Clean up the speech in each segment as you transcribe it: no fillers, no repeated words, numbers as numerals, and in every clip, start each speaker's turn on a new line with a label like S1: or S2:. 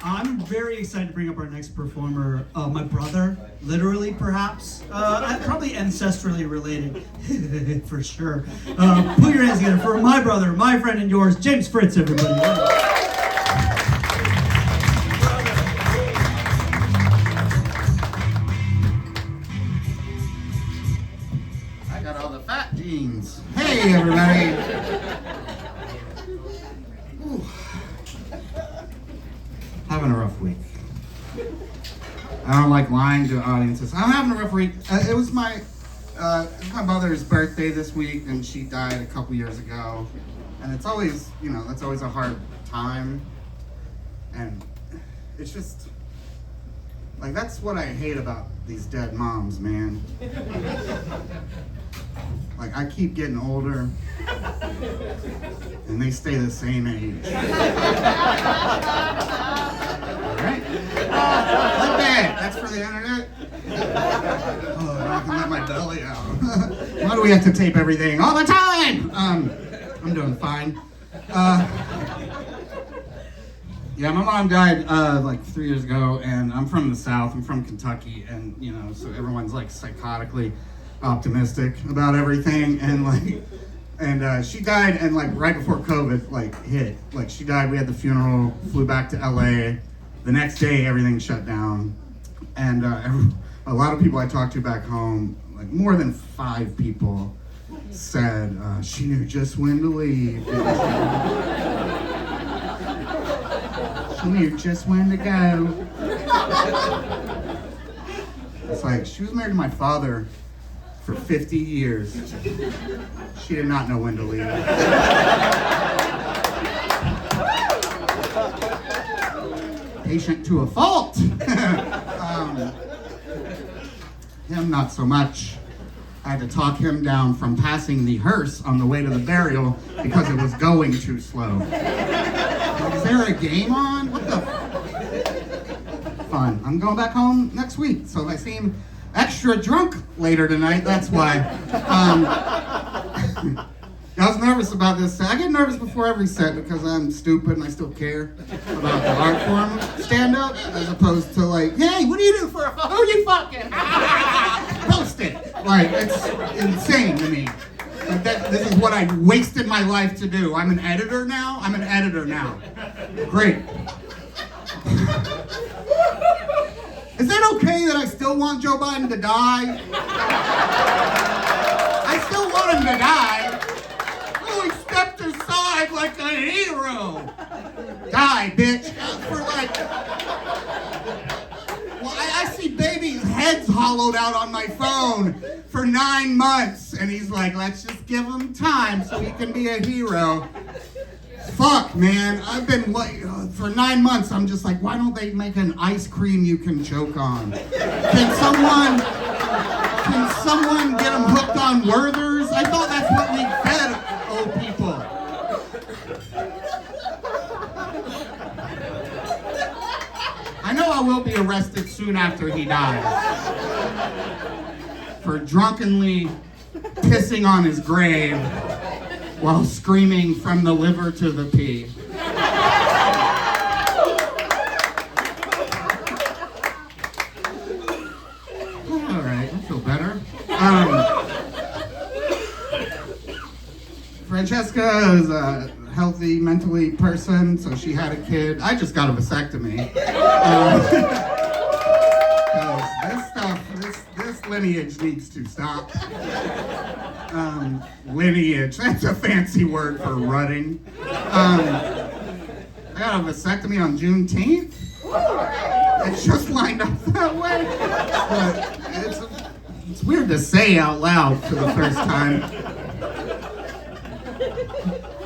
S1: I'm very excited to bring up our next performer, my brother, literally perhaps, probably ancestrally related, for sure. Put your hands together for my brother, my friend and yours, James Fritz, everybody.
S2: I got all the fat genes. Hey, everybody. Ooh. Having a rough week. I don't like lying to audiences. I'm having a rough week. It was my mother's birthday this week, and she died a couple years ago. And it's always, that's always a hard time. And it's just, like, that's what I hate about these dead moms, man. Like, I keep getting older, and they stay the same age. Right? Like that. That's for the internet. Oh, I can let my belly out. Why do we have to tape everything all the time? I'm doing fine. Yeah, my mom died like 3 years ago, and I'm from the South. I'm from Kentucky, and so everyone's like psychotically optimistic about everything, and she died, and like right before COVID hit, she died. We had the funeral, flew back to LA. The next day, everything shut down, and a lot of people I talked to back home, like more than 5 people, said she knew just when to leave. She knew just when to go. It's like she was married to my father for 50 years. She did not know when to leave. Patient to a fault. Him, not so much. I had to talk him down from passing the hearse on the way to the burial because it was going too slow. Like, is there a game on? What the? Fun. I'm going back home next week, so if I seem extra drunk later tonight, that's why. I was nervous about this set. I get nervous before every set because I'm stupid and I still care about the art form stand-up, as opposed to like, hey, what do you do for a who you fucking? Post it. Like, it's insane to me. Like this is what I wasted my life to do. I'm an editor now. Great. Is it okay that I still want Joe Biden to die? I still want him to die. Oh, he stepped aside like a hero. Die, bitch. Well, I see babies' heads hollowed out on my phone for 9 months, and he's like, let's just give him time so he can be a hero. Fuck, man. I've been for 9 months. I'm just like, why don't they make an ice cream you can choke on? Can someone get them hooked on Werther's? I thought that's what we fed old people. I know I will be arrested soon after he dies for drunkenly pissing on his grave while screaming from the liver to the pea. All right, I feel better. Francesca is a healthy, mentally person, so she had a kid. I just got a vasectomy. This lineage needs to stop. Lineage, that's a fancy word for rutting. I got a vasectomy on Juneteenth. It just lined up that way. But it's weird to say out loud for the first time.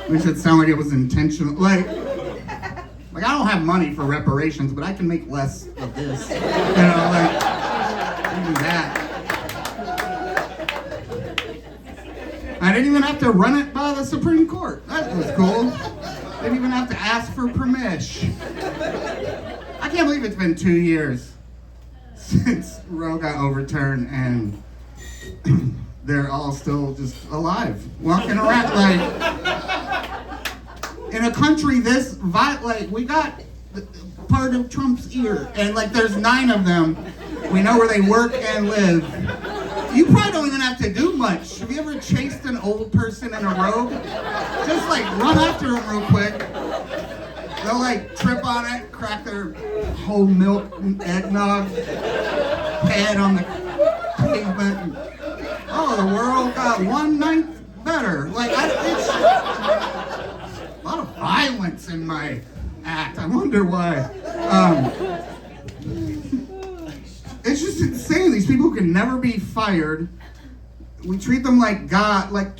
S2: Makes it sound like it was intentional. Like I don't have money for reparations, but I can make less of this. Even that. I didn't even have to run it by the Supreme Court. That was cool. Didn't even have to ask for permission. I can't believe it's been 2 years since Roe got overturned, and they're all still just alive, walking around in a country this we got part of Trump's ear. And like there's 9 of them. We know where they work and live. You probably don't even have to do much. Have you ever chased an old person in a robe? Just like run after them real quick. They'll like trip on it, crack their whole milk eggnog head on the pavement. And, oh, the world got 1/9 better. Like, it's a lot of violence in my act. I wonder why. It's just insane. These people can never be fired. We treat them like God, like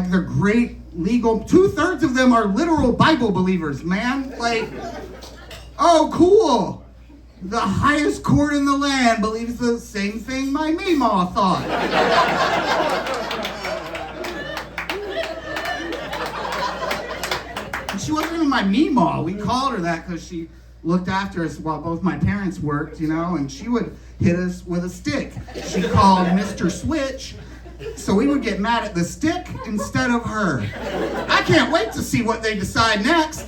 S2: they're great legal. 2/3 of them are literal Bible believers, man. Like, oh, cool. The highest court in the land believes the same thing my Meemaw thought. And she wasn't even my Meemaw. We called her that because she looked after us while both my parents worked, you know, and she would hit us with a stick. She called Mr. Switch, so we would get mad at the stick instead of her. I can't wait to see what they decide next.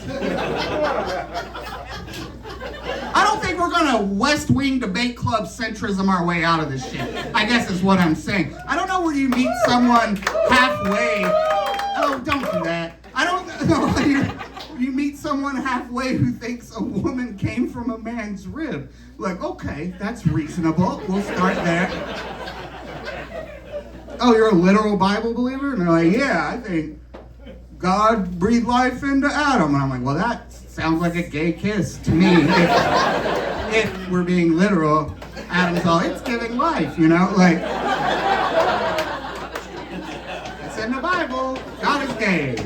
S2: I don't think we're gonna West Wing debate club centrism our way out of this shit. I guess is what I'm saying. I don't know where you meet someone halfway. Oh, don't do that. I don't know. You meet someone halfway who thinks a woman came from a man's rib. Like, okay, that's reasonable. We'll start there. Oh, you're a literal Bible believer? And they're like, yeah, I think God breathed life into Adam. And I'm like, well, that sounds like a gay kiss to me. If we're being literal, Adam's all, it's giving life, you know? Like, it's in the Bible. God is gay.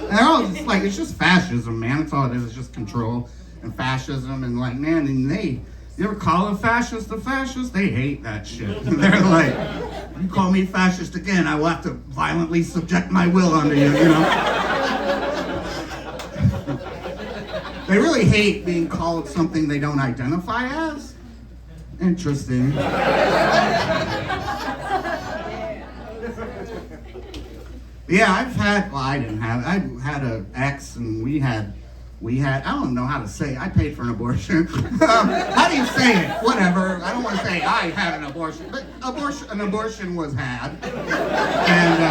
S2: And they're all just like, it's just fascism, man. That's all it is. It's just control and fascism. And like, man, and you ever call a fascist a fascist? They hate that shit. They're like, you call me fascist again, I will have to violently subject my will under you, you know? They really hate being called something they don't identify as. Interesting. Yeah, I had an ex, and we had, I don't know how to say it. I paid for an abortion. How do you say it? Whatever. I don't want to say I had an abortion, but an abortion was had. And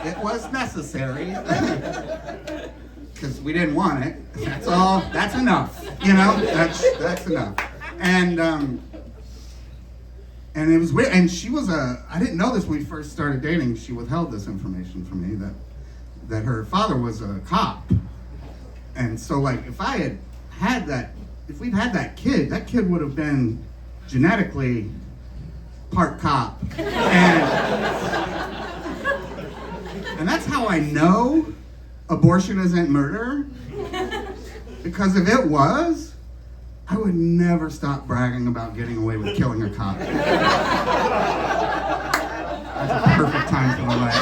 S2: it was necessary. Because we didn't want it. That's all, that's enough. You know, that's enough. And it was weird, and she was I didn't know this when we first started dating. She withheld this information from me, that her father was a cop. And so, like, if we'd had that kid would have been genetically part cop. And that's how I know abortion isn't murder. Because if it was, I would never stop bragging about getting away with killing a cop. That's a perfect time for the life.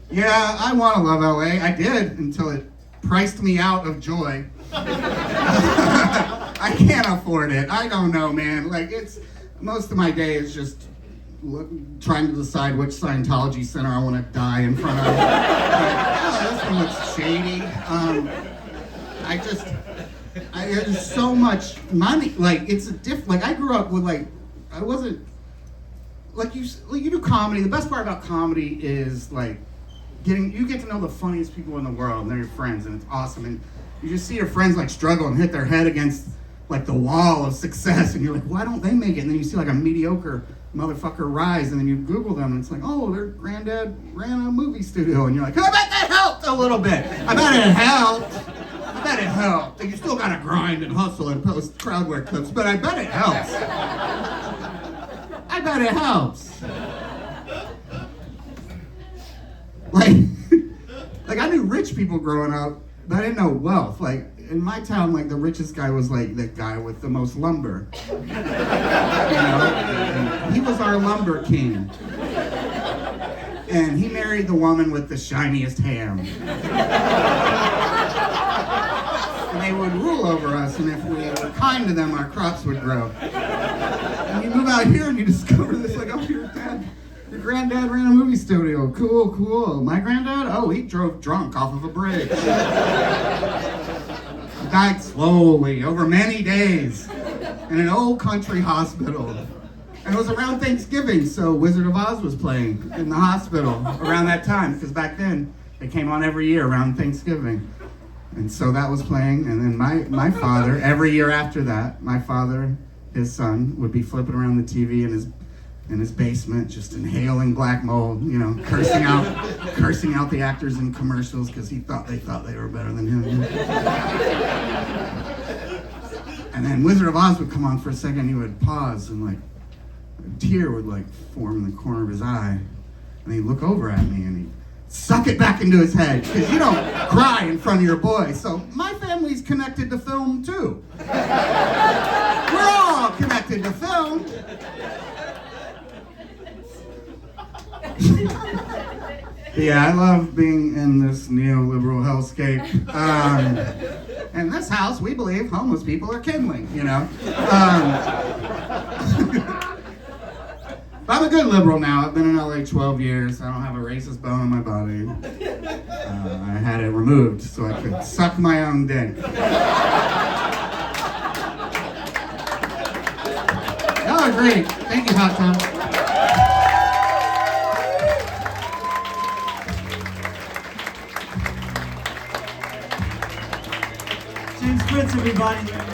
S2: Yeah, I want to love LA. I did until it priced me out of joy. I can't afford it. I don't know, man. Like, most of my day is just trying to decide which Scientology center I want to die in front of. This one looks shady. There's so much money. Like, it's a like, I grew up with, like, I wasn't, like, you do comedy. The best part about comedy is, like, you get to know the funniest people in the world, and they're your friends, and it's awesome. And you just see your friends, like, struggle and hit their head against, like, the wall of success, and you're like, why don't they make it? And then you see, like, a mediocre motherfucker rise, and then you Google them, and it's like, oh, their granddad ran a movie studio, and you're like, I bet that helped a little bit. I bet it helped. Like, you still gotta grind and hustle and post crowd work clips, but I bet it helps. I bet it helps. Like I knew rich people growing up, but I didn't know wealth. Like, in my town, like, the richest guy was, like, the guy with the most lumber. You know? And he was our lumber king. And he married the woman with the shiniest ham. And they would rule over us, and if we were kind to them, our crops would grow. out here and you discover this, like, oh, your granddad ran a movie studio. Cool. My granddad? Oh, he drove drunk off of a bridge. He died slowly over many days in an old country hospital. And it was around Thanksgiving, so Wizard of Oz was playing in the hospital around that time, because back then it came on every year around Thanksgiving. And so that was playing, and then my father, every year after that, my father, his son, would be flipping around the TV in his basement, just inhaling black mold, you know, cursing out the actors in commercials because they thought they were better than him. And then Wizard of Oz would come on for a second, he would pause, and like a tear would like form in the corner of his eye, and he'd look over at me and he'd suck it back into his head, because you don't cry in front of your boy. So my family's connected to film too. We're all connected to film. Yeah, I love being in this neoliberal hellscape. In this house, we believe homeless people are kindling, you know. I'm a good liberal now. I've been in LA 12 years. I don't have a racist bone in my body. I had it removed so I could suck my own dick. Y'all are great. Thank you, Hot Tub.
S1: James Prince, everybody.